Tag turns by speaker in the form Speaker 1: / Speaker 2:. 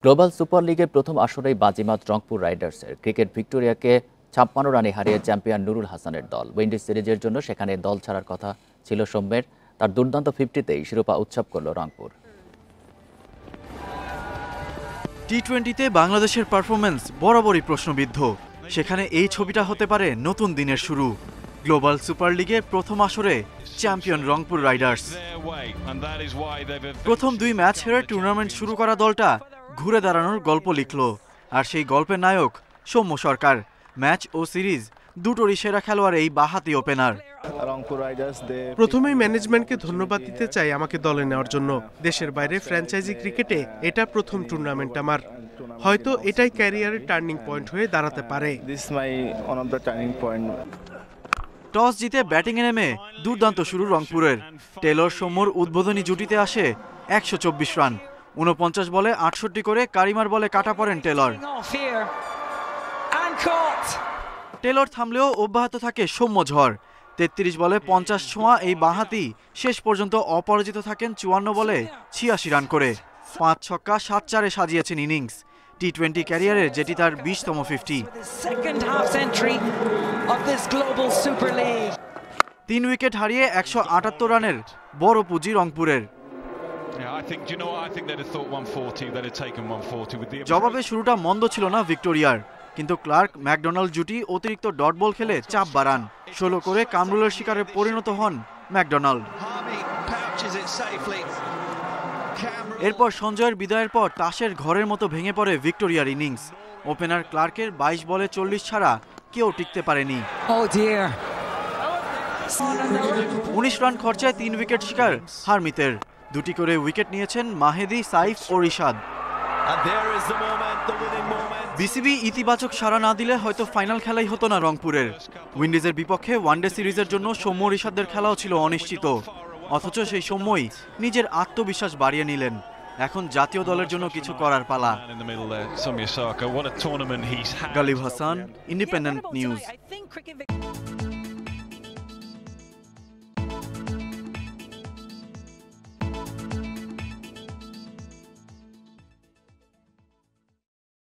Speaker 1: Global super লিগের প্রথম আসরেই বাজিমাত রংপুর রাইডার্সের। ক্রিকেট ভিক্টোরিয়াকে ৫৬ রানে হারিয়ে চ্যাম্পিয়ন নুরুল হাসানের দল। উইন্ডিজ সিরিজের জন্য সেখানে দল ছাড়ার কথা ছিল সৌম্যের। তার দুর্দান্ত 50তেই শিরোপা উৎসব করল রংপুর।
Speaker 2: টি-20তে বাংলাদেশের পারফরম্যান্স বরাবরই প্রশ্নবিদ্ধ। সেখানে এই ছবিটা হতে পারে নতুন দিনের শুরু। গ্লোবাল সুপার লিগের প্রথম আসরে চ্যাম্পিয়ন রংপুর রাইডার্স। প্রথম 2 ম্যাচ হেরে টুর্নামেন্ট শুরু করা দলটা ঘুরে দাঁড়ানোর গল্প লিখল। আর সেই গল্পের নায়ক সৌম্য সরকার। ম্যাচ ও সিরিজ দুটোরই সেরা খেলোয়াড় এই বাঁহাতি ওপেনার।
Speaker 3: প্রথমেই ম্যানেজমেন্টকে ধন্যবাদ দিতে চাই আমাকে দলে নেওয়ার জন্য। দেশের বাইরে ফ্র্যাঞ্চাইজি ক্রিকেটে এটা প্রথম টুর্নামেন্ট আমার। হয়তো এটাই ক্যারিয়ারের টার্নিং পয়েন্ট হয়ে দাঁড়াতে পারে।
Speaker 2: টস জিতে ব্যাটিংয়ে নেমে দুর্দান্ত শুরু রংপুরের। টেলর সৌম্যর উদ্বোধনী জুটিতে আসে ১২৪ রান। ৪৯ বলে ৬৮ করে কারিমার বলে কাটা পড়েন টেলর। টেলর থামলেও অব্যাহত থাকে সৌম্য ঝড়। ৩৩ বলে ৫০ ছোঁয়া এই বাঁহাতি শেষ পর্যন্ত অপরাজিত থাকেন ৫৪ বলে ৮৬ রান করে। ৫ ছক্কা ৭ চারে সাজিয়েছেন ইনিংস। টি-20 ক্যারিয়ারে যেটি তার ২০তম 50। ৩ উইকেট হারিয়ে ১৭৮ রানের বড় পুঁজি রংপুরের। জবাবে শুরুটা মন্দ ছিল না ভিক্টোরিয়ার, কিন্তু ক্লার্ক ম্যাকডোনাল্ড জুটি অতিরিক্ত ডট বল খেলে চাপ বাড়ান। ১৬ করে কামরুলের শিকারে পরিণত হন ম্যাকডোনাল্ড। এরপর সঞ্জয়ের বিদায়ের পর তাসের ঘরের মতো ভেঙে পড়ে ভিক্টোরিয়ার ইনিংস। ওপেনার ক্লার্কের ২২ বলে ৪০ ছাড়া কেউ টিকতে পারেনি। ১৯ রান খরচায় ৩ উইকেট শিকার হারমিতের। ২টি করে উইকেট নিয়েছেন মাহেদী, সাইফ ও রিশাদ। বিসিবি ইতিবাচক সাড়া না দিলে হয়তো ফাইনাল খেলাই হতো না রংপুরের। উইন্ডিজের বিপক্ষে ওয়ানডে সিরিজের জন্য সৌম্য রিশাদদের খেলাও ছিল অনিশ্চিত। অথচ সেই সময়ই নিজের আত্মবিশ্বাস বাড়িয়ে নিলেন। এখন জাতীয় দলের জন্য কিছু করার পালা। Ghalib Hasan, independent news.